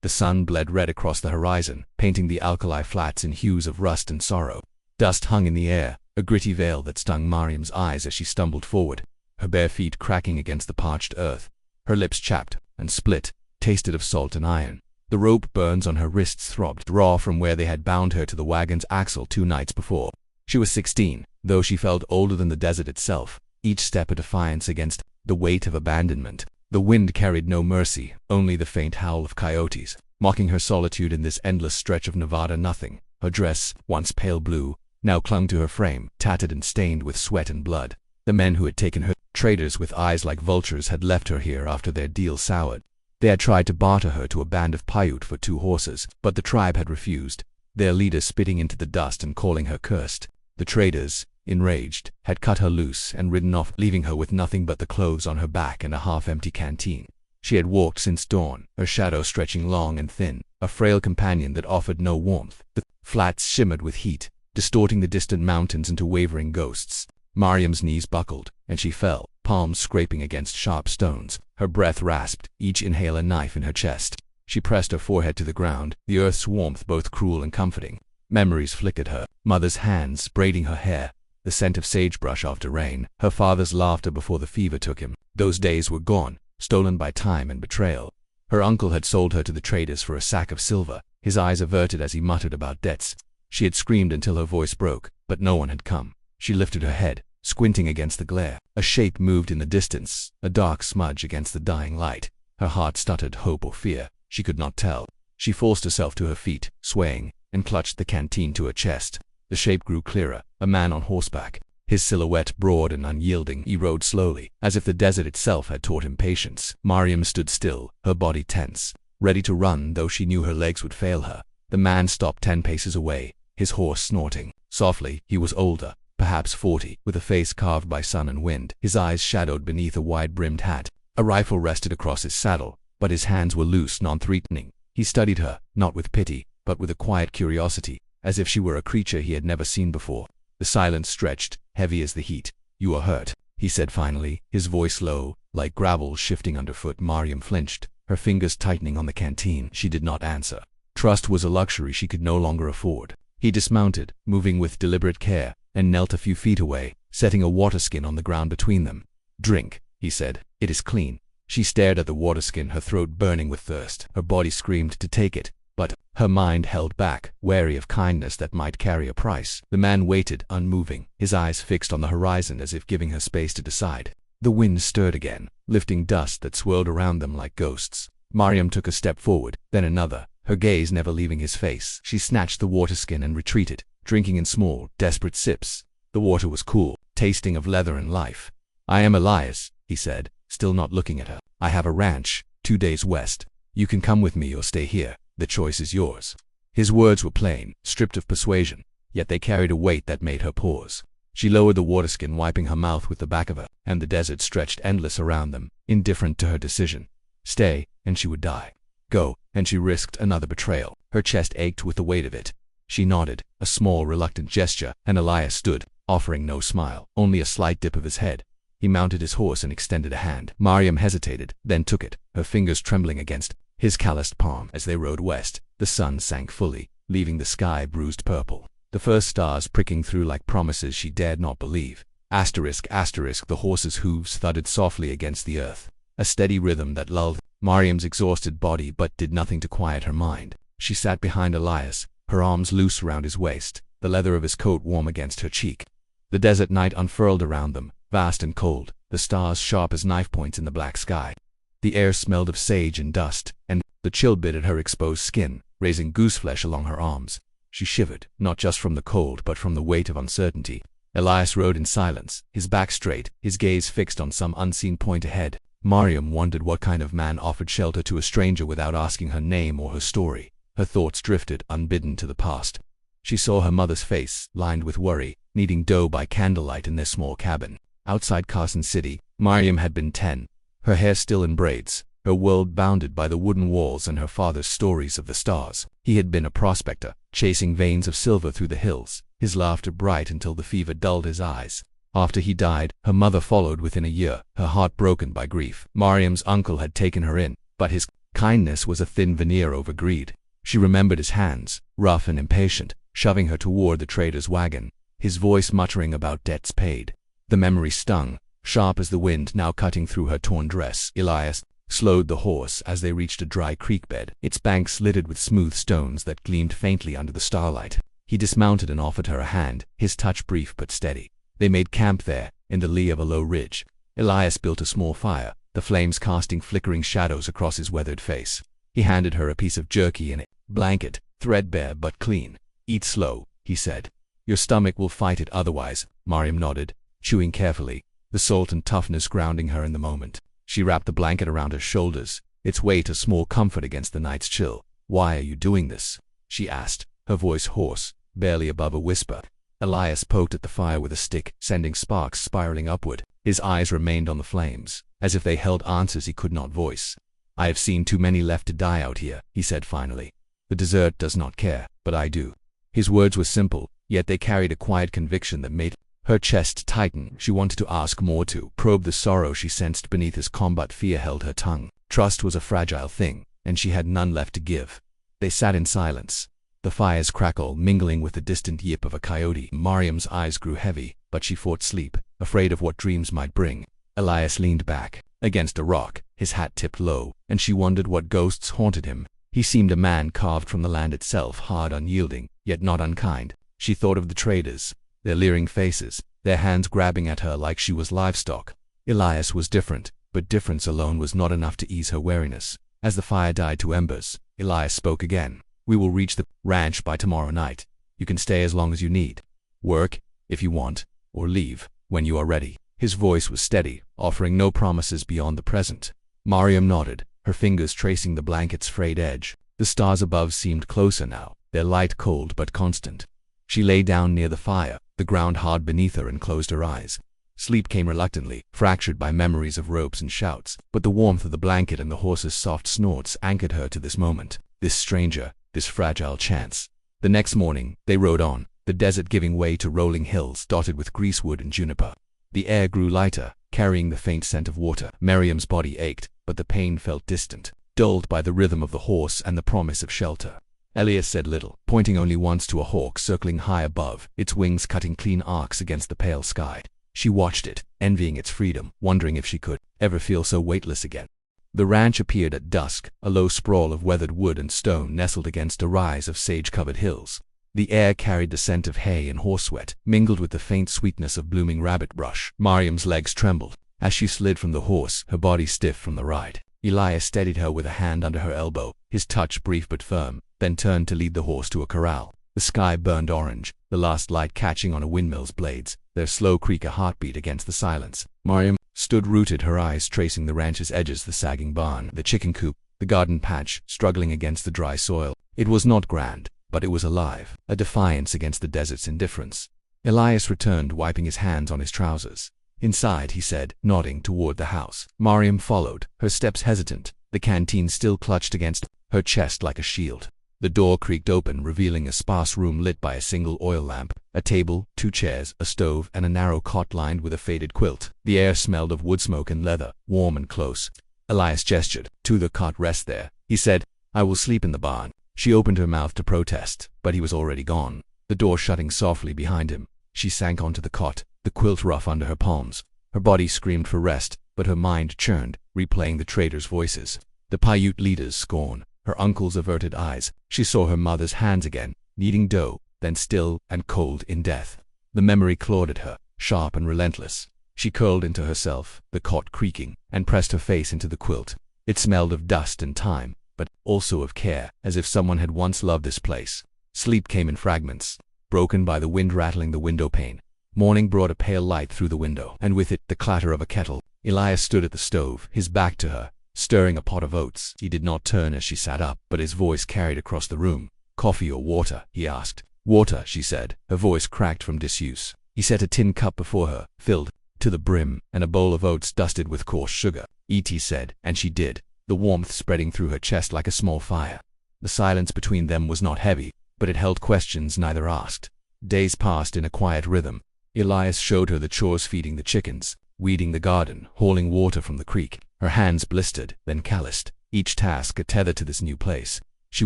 The sun bled red across the horizon, painting the alkali flats in hues of rust and sorrow. Dust hung in the air, a gritty veil that stung Mariam's eyes as she stumbled forward, her bare feet cracking against the parched earth. Her lips chapped and split, tasted of salt and iron. The rope burns on her wrists throbbed raw from where they had bound her to the wagon's axle 2 nights before. She was 16, though she felt older than the desert itself, each step a defiance against the weight of abandonment. The wind carried no mercy, only the faint howl of coyotes, mocking her solitude in this endless stretch of Nevada nothing. Her dress, once pale blue, now clung to her frame, tattered and stained with sweat and blood. The men who had taken her, traders with eyes like vultures, had left her here after their deal soured. They had tried to barter her to a band of Paiute for 2 horses, but the tribe had refused, their leader spitting into the dust and calling her cursed. The traders, enraged, had cut her loose and ridden off, leaving her with nothing but the clothes on her back and a half-empty canteen. She had walked since dawn, her shadow stretching long and thin, a frail companion that offered no warmth. The flats shimmered with heat, distorting the distant mountains into wavering ghosts. Mariam's knees buckled, and she fell, palms scraping against sharp stones. Her breath rasped, each inhale a knife in her chest. She pressed her forehead to the ground, the earth's warmth both cruel and comforting. Memories flickered her, mother's hands braiding her hair, the scent of sagebrush after rain, her father's laughter before the fever took him. Those days were gone, stolen by time and betrayal. Her uncle had sold her to the traders for a sack of silver, his eyes averted as he muttered about debts. She had screamed until her voice broke, but no one had come. She lifted her head, squinting against the glare. A shape moved in the distance, a dark smudge against the dying light. Her heart stuttered hope or fear. She could not tell. She forced herself to her feet, swaying, and clutched the canteen to her chest. The shape grew clearer, a man on horseback. His silhouette broad and unyielding, he rode slowly, as if the desert itself had taught him patience. Mariam stood still, her body tense, ready to run though she knew her legs would fail her. The man stopped 10 paces away, his horse snorting. Softly, he was older, perhaps 40, with a face carved by sun and wind, his eyes shadowed beneath a wide-brimmed hat. A rifle rested across his saddle, but his hands were loose, non-threatening. He studied her, not with pity, but with a quiet curiosity, as if she were a creature he had never seen before. The silence stretched, heavy as the heat. "You are hurt," he said finally, his voice low, like gravel shifting underfoot. Mariam flinched, her fingers tightening on the canteen. She did not answer. Trust was a luxury she could no longer afford. He dismounted, moving with deliberate care, and knelt a few feet away, setting a water skin on the ground between them. "Drink," he said. "It is clean." She stared at the water skin, her throat burning with thirst. Her body screamed to take it, but her mind held back, wary of kindness that might carry a price. The man waited, unmoving, his eyes fixed on the horizon as if giving her space to decide. The wind stirred again, lifting dust that swirled around them like ghosts. Mariam took a step forward, then another, her gaze never leaving his face. She snatched the water skin and retreated, drinking in small, desperate sips. The water was cool, tasting of leather and life. "I am Elias," he said, still not looking at her. "I have a ranch, 2 days west. You can come with me or stay here. The choice is yours." His words were plain, stripped of persuasion, yet they carried a weight that made her pause. She lowered the water skin, wiping her mouth with the back of her, and the desert stretched endless around them, indifferent to her decision. Stay, and she would die. Go, and she risked another betrayal. Her chest ached with the weight of it. She nodded, a small, reluctant gesture, and Elias stood, offering no smile, only a slight dip of his head. He mounted his horse and extended a hand. Mariam hesitated, then took it, her fingers trembling against his calloused palm. As they rode west, the sun sank fully, leaving the sky bruised purple, the first stars pricking through like promises she dared not believe. Asterisk, asterisk, the horse's hooves thudded softly against the earth, a steady rhythm that lulled Mariam's exhausted body but did nothing to quiet her mind. She sat behind Elias, her arms loose around his waist, the leather of his coat warm against her cheek. The desert night unfurled around them, vast and cold, the stars sharp as knife points in the black sky. The air smelled of sage and dust, and the chill bit at her exposed skin, raising gooseflesh along her arms. She shivered, not just from the cold but from the weight of uncertainty. Elias rode in silence, his back straight, his gaze fixed on some unseen point ahead. Mariam wondered what kind of man offered shelter to a stranger without asking her name or her story. Her thoughts drifted, unbidden, to the past. She saw her mother's face, lined with worry, kneading dough by candlelight in their small cabin. Outside Carson City, Mariam had been 10, her hair still in braids, her world bounded by the wooden walls and her father's stories of the stars. He had been a prospector, chasing veins of silver through the hills, his laughter bright until the fever dulled his eyes. After he died, her mother followed within a year, her heart broken by grief. Mariam's uncle had taken her in, but his Kindness was a thin veneer over greed. She remembered his hands, rough and impatient, shoving her toward the trader's wagon, his voice muttering about debts paid. The memory stung, sharp as the wind now cutting through her torn dress. Elias slowed the horse as they reached a dry creek bed, its banks littered with smooth stones that gleamed faintly under the starlight. He dismounted and offered her a hand, his touch brief but steady. They made camp there, in the lee of a low ridge. Elias built a small fire, the flames casting flickering shadows across his weathered face. He handed her a piece of jerky and a blanket, threadbare but clean. "Eat slow," he said. "Your stomach will fight it otherwise." Mariam nodded, chewing carefully, the salt and toughness grounding her in the moment. She wrapped the blanket around her shoulders, its weight a small comfort against the night's chill. "Why are you doing this?" she asked, her voice hoarse, barely above a whisper. Elias poked at the fire with a stick, sending sparks spiraling upward. His eyes remained on the flames, as if they held answers he could not voice. "I have seen too many left to die out here," he said finally. "The desert does not care, but I do." His words were simple, yet they carried a quiet conviction that made her chest tighten. She wanted to ask more, to probe the sorrow she sensed beneath his combat. Fear held her tongue. Trust was a fragile thing, and she had none left to give. They sat in silence, the fire's crackle mingling with the distant yip of a coyote. Mariam's eyes grew heavy, but she fought sleep, afraid of what dreams might bring. Elias leaned back against a rock, his hat tipped low, and she wondered what ghosts haunted him. He seemed a man carved from the land itself, hard, unyielding, yet not unkind. She thought of the traders, their leering faces, their hands grabbing at her like she was livestock. Elias was different, but difference alone was not enough to ease her weariness. As the fire died to embers, Elias spoke again. "We will reach the ranch by tomorrow night. You can stay as long as you need. Work, if you want, or leave when you are ready." His voice was steady, offering no promises beyond the present. Mariam nodded, her fingers tracing the blanket's frayed edge. The stars above seemed closer now, their light cold but constant. She lay down near the fire, the ground hard beneath her, and closed her eyes. Sleep came reluctantly, fractured by memories of ropes and shouts, but the warmth of the blanket and the horse's soft snorts anchored her to this moment, this stranger, this fragile chance. The next morning, they rode on, the desert giving way to rolling hills dotted with greasewood and juniper. The air grew lighter, carrying the faint scent of water. Miriam's body ached, but the pain felt distant, dulled by the rhythm of the horse and the promise of shelter. Elias said little, pointing only once to a hawk circling high above, its wings cutting clean arcs against the pale sky. She watched it, envying its freedom, wondering if she could ever feel so weightless again. The ranch appeared at dusk, a low sprawl of weathered wood and stone nestled against a rise of sage-covered hills. The air carried the scent of hay and horsesweat, mingled with the faint sweetness of blooming rabbit brush. Mariam's legs trembled as she slid from the horse, her body stiff from the ride. Elias steadied her with a hand under her elbow, his touch brief but firm, then turned to lead the horse to a corral. The sky burned orange, the last light catching on a windmill's blades, their slow creak a heartbeat against the silence. Mariam stood rooted, her eyes tracing the ranch's edges, the sagging barn, the chicken coop, the garden patch, struggling against the dry soil. It was not grand, but it was alive, a defiance against the desert's indifference. Elias returned, wiping his hands on his trousers. "Inside," he said, nodding toward the house. Mariam followed, her steps hesitant, the canteen still clutched against her chest like a shield. The door creaked open, revealing a sparse room lit by a single oil lamp, a table, 2 chairs, a stove, and a narrow cot lined with a faded quilt. The air smelled of wood smoke and leather, warm and close. Elias gestured. "To the cot, rest there," he said. "I will sleep in the barn." She opened her mouth to protest, but he was already gone, the door shutting softly behind him. She sank onto the cot, the quilt rough under her palms. Her body screamed for rest, but her mind churned, replaying the traders' voices, the Paiute leader's scorn, her uncle's averted eyes. She saw her mother's hands again, kneading dough, then still and cold in death. The memory clawed at her, sharp and relentless. She curled into herself, the cot creaking, and pressed her face into the quilt. It smelled of dust and time, but also of care, as if someone had once loved this place. Sleep came in fragments, broken by the wind rattling the window pane. Morning brought a pale light through the window, and with it the clatter of a kettle. Elias stood at the stove, his back to her, stirring a pot of oats. He did not turn as she sat up, but his voice carried across the room. "Coffee or water?" he asked. "Water," she said, her voice cracked from disuse. He set a tin cup before her, filled to the brim, and a bowl of oats dusted with coarse sugar. "Eat," he said, and she did, the warmth spreading through her chest like a small fire. The silence between them was not heavy, but it held questions neither asked. Days passed in a quiet rhythm. Elias showed her the chores, feeding the chickens, weeding the garden, hauling water from the creek. Her hands blistered, then calloused. each task a tether to this new place. She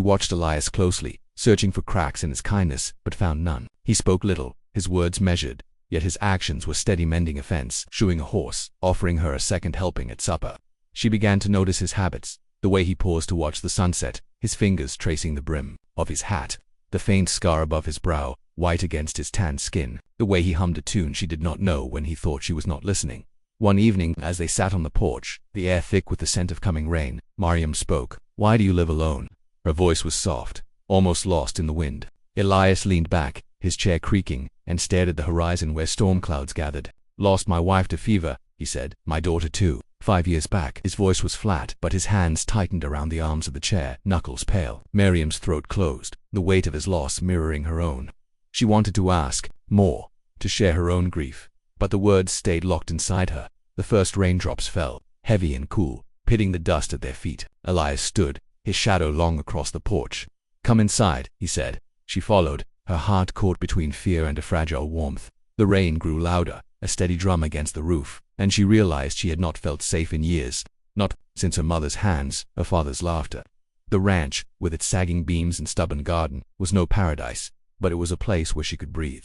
watched Elias closely, searching for cracks in his kindness, but found none. He spoke little, his words measured, yet his actions were steady, mending a fence, shoeing a horse, offering her a second helping at supper. She began to notice his habits, the way he paused to watch the sunset, his fingers tracing the brim of his hat, the faint scar above his brow, white against his tanned skin, the way he hummed a tune she did not know when he thought she was not listening. One evening, as they sat on the porch, the air thick with the scent of coming rain, Mariam spoke. "Why do you live alone?" Her voice was soft, almost lost in the wind. Elias leaned back, his chair creaking, and stared at the horizon where storm clouds gathered. "Lost my wife to fever," he said. "My daughter too. 5 years back." His voice was flat, but his hands tightened around the arms of the chair, knuckles pale. Miriam's throat closed, the weight of his loss mirroring her own. She wanted to ask more, to share her own grief, but the words stayed locked inside her. The first raindrops fell, heavy and cool, pitting the dust at their feet. Elias stood, his shadow long across the porch. "Come inside," he said. She followed, her heart caught between fear and a fragile warmth. The rain grew louder, a steady drum against the roof, and she realized she had not felt safe in years, not since her mother's hands, her father's laughter. The ranch, with its sagging beams and stubborn garden, was no paradise, but it was a place where she could breathe.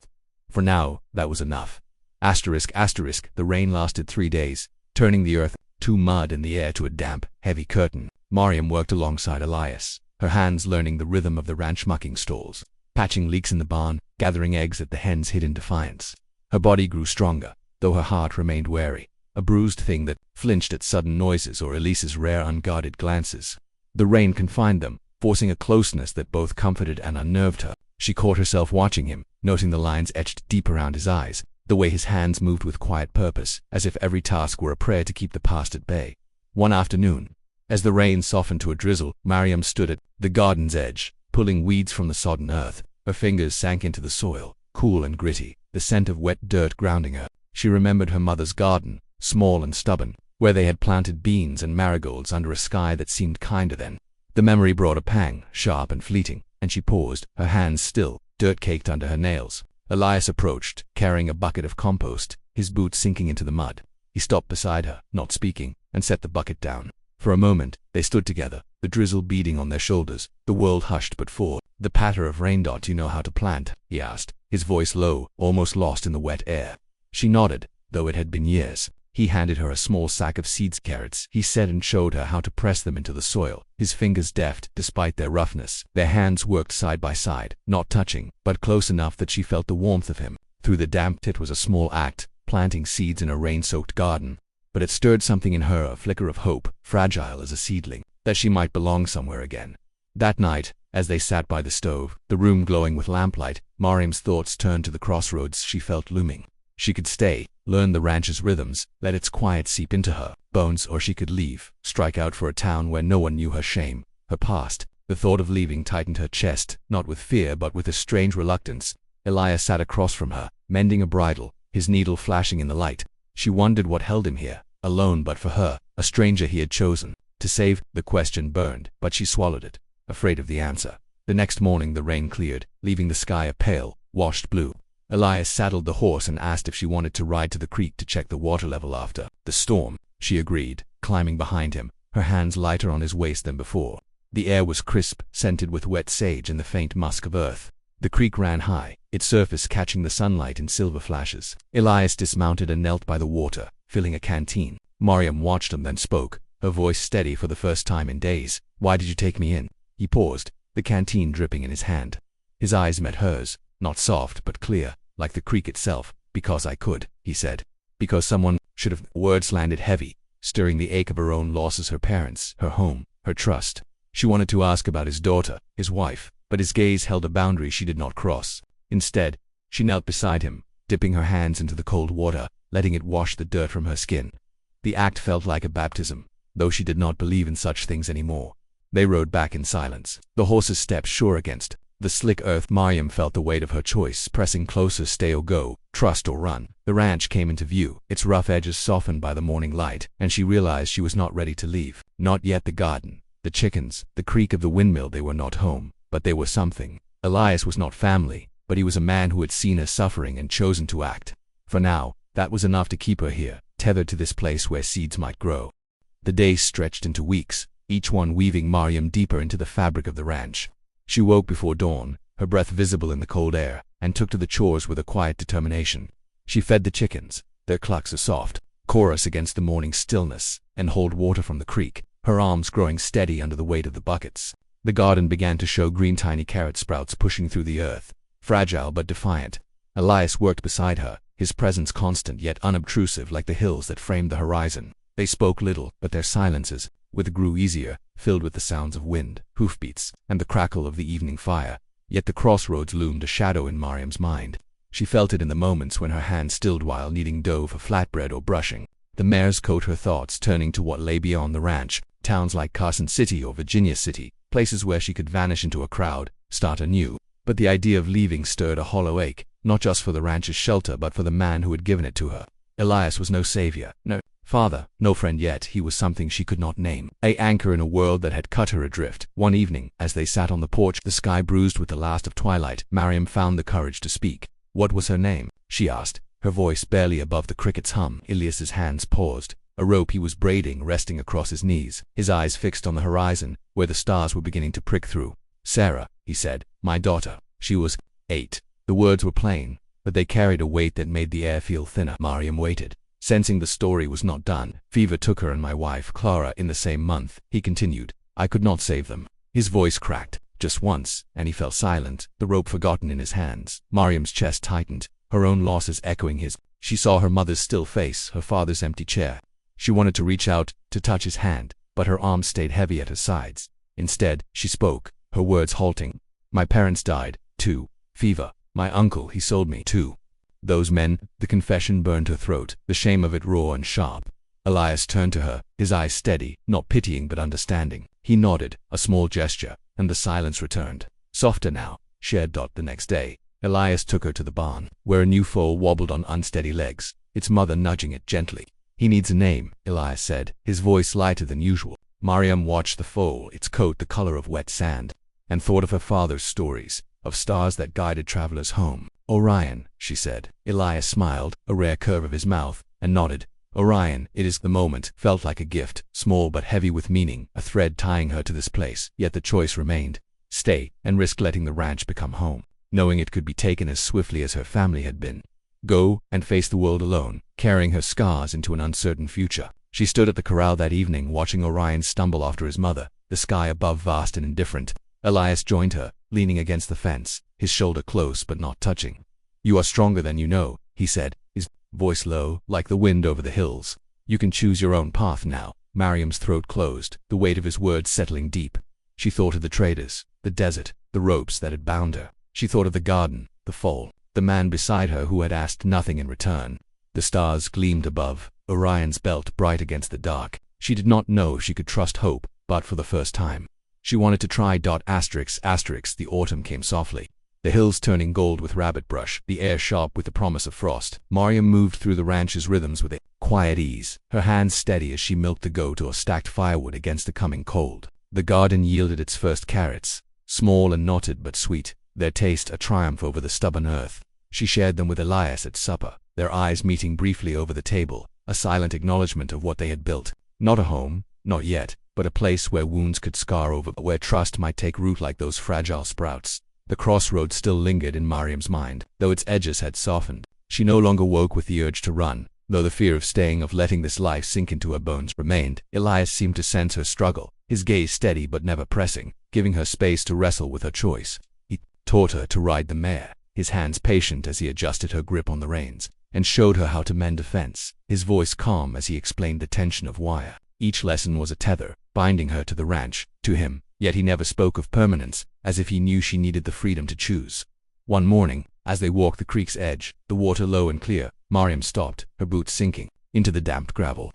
For now, that was enough. The rain lasted 3 days, turning the earth to mud and the air to a damp, heavy curtain. Mariam worked alongside Elias, her hands learning the rhythm of the ranch mucking stalls, patching leaks in the barn, gathering eggs that the hens hid in defiance. Her body grew stronger, though her heart remained wary, a bruised thing that flinched at sudden noises or Elise's rare unguarded glances. The rain confined them, forcing a closeness that both comforted and unnerved her. She caught herself watching him, noting the lines etched deep around his eyes, the way his hands moved with quiet purpose, as if every task were a prayer to keep the past at bay. One afternoon, as the rain softened to a drizzle, Mariam stood at the garden's edge, pulling weeds from the sodden earth. Her fingers sank into the soil, cool and gritty, the scent of wet dirt grounding her. She remembered her mother's garden, small and stubborn, where they had planted beans and marigolds under a sky that seemed kinder then. The memory brought a pang, sharp and fleeting, and she paused, her hands still, dirt caked under her nails. Elias approached, carrying a bucket of compost, his boots sinking into the mud. He stopped beside her, not speaking, and set the bucket down. For a moment, they stood together, the drizzle beating on their shoulders, the world hushed but full. "The patter of rain. Do you know how to plant?" he asked, his voice low, almost lost in the wet air. She nodded, though it had been years. He handed her a small sack of seeds. "Carrots," he said, and showed her how to press them into the soil, his fingers deft despite their roughness. Their hands worked side by side, not touching, but close enough that she felt the warmth of him. Through the damp, it was a small act, planting seeds in a rain-soaked garden, but it stirred something in her, a flicker of hope, fragile as a seedling, that she might belong somewhere again. That night, as they sat by the stove, the room glowing with lamplight, Mariam's thoughts turned to the crossroads she felt looming. She could stay, learn the ranch's rhythms, let its quiet seep into her bones, or she could leave, strike out for a town where no one knew her shame, her past. The thought of leaving tightened her chest, not with fear but with a strange reluctance. Elias sat across from her, mending a bridle, his needle flashing in the light. She wondered what held him here, alone but for her, a stranger he had chosen to save. The question burned, but she swallowed it, afraid of the answer. The next morning the rain cleared, leaving the sky a pale, washed blue. Elias saddled the horse and asked if she wanted to ride to the creek to check the water level after the storm. She agreed, climbing behind him, her hands lighter on his waist than before. The air was crisp, scented with wet sage and the faint musk of earth. The creek ran high, its surface catching the sunlight in silver flashes. Elias dismounted and knelt by the water, filling a canteen. Mariam watched him, then spoke, her voice steady for the first time in days. "Why did you take me in?" He paused, the canteen dripping in his hand. His eyes met hers, not soft but clear, like the creek itself. "Because I could," he said. "Because someone should have." Words landed heavy, stirring the ache of her own losses, her parents, her home, her trust. She wanted to ask about his daughter, his wife, but his gaze held a boundary she did not cross. Instead, she knelt beside him, dipping her hands into the cold water, letting it wash the dirt from her skin. The act felt like a baptism, though she did not believe in such things anymore. They rode back in silence, the horse's steps sure against the slick earth. Mariam felt the weight of her choice pressing closer. Stay or go, trust or run. The ranch came into view, its rough edges softened by the morning light, and she realized she was not ready to leave. Not yet. The garden, the chickens, the creak of the windmill, they were not home, but they were something. Elias was not family, but he was a man who had seen her suffering and chosen to act. For now, that was enough to keep her here, tethered to this place where seeds might grow. The days stretched into weeks, each one weaving Mariam deeper into the fabric of the ranch. She woke before dawn, her breath visible in the cold air, and took to the chores with a quiet determination. She fed the chickens, their clucks a soft chorus against the morning stillness, and hauled water from the creek, her arms growing steady under the weight of the buckets. The garden began to show green tiny carrot sprouts pushing through the earth, fragile but defiant. Elias worked beside her, his presence constant yet unobtrusive like the hills that framed the horizon. They spoke little, but their silences, grew easier, filled with the sounds of wind, hoofbeats, and the crackle of the evening fire. Yet the crossroads loomed a shadow in Mariam's mind. She felt it in the moments when her hand stilled while kneading dough for flatbread or brushing. The mare's coat, her thoughts turning to what lay beyond the ranch, towns like Carson City or Virginia City, places where she could vanish into a crowd, start anew. But the idea of leaving stirred a hollow ache, not just for the ranch's shelter but for the man who had given it to her. Elias was no savior, no father, no friend, yet he was something she could not name, an anchor in a world that had cut her adrift. One evening, as they sat on the porch, the sky bruised with the last of twilight, Mariam found the courage to speak. What was her name? She asked, her voice barely above the cricket's hum. Elias's hands paused, a rope he was braiding resting across his knees, his eyes fixed on the horizon, where the stars were beginning to prick through. Sarah, he said, my daughter. She was 8. The words were plain, but they carried a weight that made the air feel thinner. Mariam waited, sensing the story was not done. Fever took her and my wife, Clara, in the same month, he continued. I could not save them. His voice cracked, just once, and he fell silent, the rope forgotten in his hands. Mariam's chest tightened, her own losses echoing his. She saw her mother's still face, her father's empty chair. She wanted to reach out, to touch his hand, but her arms stayed heavy at her sides. Instead, she spoke, her words halting. My parents died, too. Fever. My uncle, he sold me, too. Those men. The confession burned her throat, the shame of it raw and sharp. Elias turned to her, his eyes steady, not pitying but understanding. He nodded, a small gesture, and the silence returned. Softer now, shared. The next day, Elias took her to the barn, where a new foal wobbled on unsteady legs, its mother nudging it gently. He needs a name, Elias said, his voice lighter than usual. Mariam watched the foal, its coat the color of wet sand, and thought of her father's stories, of stars that guided travelers home. Orion, she said. Elias smiled, a rare curve of his mouth, and nodded. Orion, it is. The moment felt like a gift, small but heavy with meaning, a thread tying her to this place. Yet the choice remained. Stay, and risk letting the ranch become home, knowing it could be taken as swiftly as her family had been. Go, and face the world alone, carrying her scars into an uncertain future. She stood at the corral that evening, watching Orion stumble after his mother, the sky above vast and indifferent. Elias joined her, leaning against the fence, his shoulder close but not touching. You are stronger than you know, he said, his voice low, like the wind over the hills. You can choose your own path now. Mariam's throat closed, the weight of his words settling deep. She thought of the traders, the desert, the ropes that had bound her. She thought of the garden, the foal, the man beside her who had asked nothing in return. The stars gleamed above, Orion's belt bright against the dark. She did not know if she could trust hope, but for the first time, she wanted to try. The autumn came softly, the hills turning gold with rabbit brush, the air sharp with the promise of frost. Mariam moved through the ranch's rhythms with a quiet ease, her hands steady as she milked the goat or stacked firewood against the coming cold. The garden yielded its first carrots, small and knotted but sweet, their taste a triumph over the stubborn earth. She shared them with Elias at supper, their eyes meeting briefly over the table, a silent acknowledgement of what they had built. Not a home, not yet, but a place where wounds could scar over, where trust might take root like those fragile sprouts. The crossroads still lingered in Mariam's mind, though its edges had softened. She no longer woke with the urge to run, though the fear of staying, of letting this life sink into her bones, remained. Elias seemed to sense her struggle, his gaze steady but never pressing, giving her space to wrestle with her choice. He taught her to ride the mare, his hands patient as he adjusted her grip on the reins, and showed her how to mend a fence, his voice calm as he explained the tension of wire. Each lesson was a tether, binding her to the ranch, to him, yet he never spoke of permanence, as if he knew she needed the freedom to choose. One morning, as they walked the creek's edge, the water low and clear, Mariam stopped, her boots sinking into the damp gravel.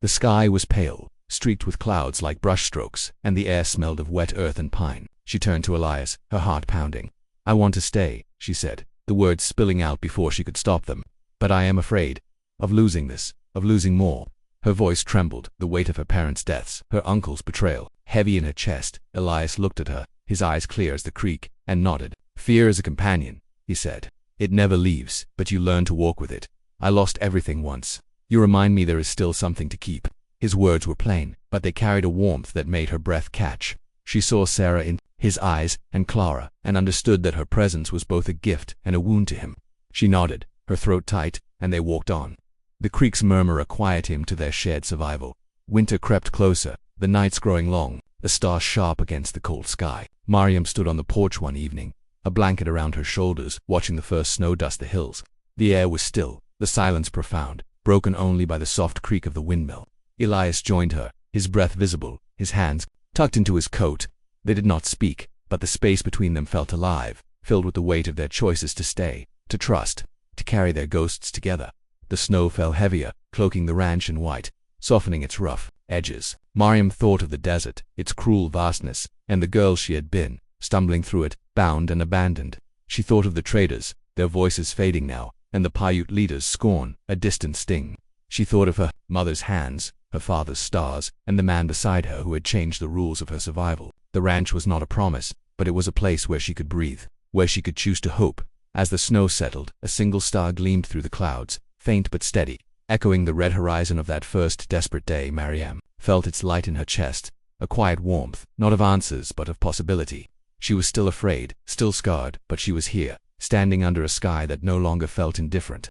The sky was pale, streaked with clouds like brushstrokes, and the air smelled of wet earth and pine. She turned to Elias, her heart pounding. I want to stay, she said, the words spilling out before she could stop them. But I am afraid of losing this, of losing more. Her voice trembled, the weight of her parents' deaths, her uncle's betrayal, heavy in her chest. Elias looked at her, his eyes clear as the creek, and nodded. Fear is a companion, he said. It never leaves, but you learn to walk with it. I lost everything once. You remind me there is still something to keep. His words were plain, but they carried a warmth that made her breath catch. She saw Sarah in his eyes and Clara, and understood that her presence was both a gift and a wound to him. She nodded, her throat tight, and they walked on. The creek's murmur acquired him to their shared survival. Winter crept closer, the nights growing long, the stars sharp against the cold sky. Mariam stood on the porch one evening, a blanket around her shoulders, watching the first snow dust the hills. The air was still, the silence profound, broken only by the soft creak of the windmill. Elias joined her, his breath visible, his hands tucked into his coat. They did not speak, but the space between them felt alive, filled with the weight of their choices to stay, to trust, to carry their ghosts together. The snow fell heavier, cloaking the ranch in white, softening its rough edges. Mariam thought of the desert, its cruel vastness, and the girl she had been, stumbling through it, bound and abandoned. She thought of the traders, their voices fading now, and the Paiute leader's scorn, a distant sting. She thought of her mother's hands, her father's stars, and the man beside her who had changed the rules of her survival. The ranch was not a promise, but it was a place where she could breathe, where she could choose to hope. As the snow settled, a single star gleamed through the clouds, faint but steady, echoing the red horizon of that first desperate day. Mariam felt its light in her chest, a quiet warmth, not of answers but of possibility. She was still afraid, still scarred, but she was here, standing under a sky that no longer felt indifferent.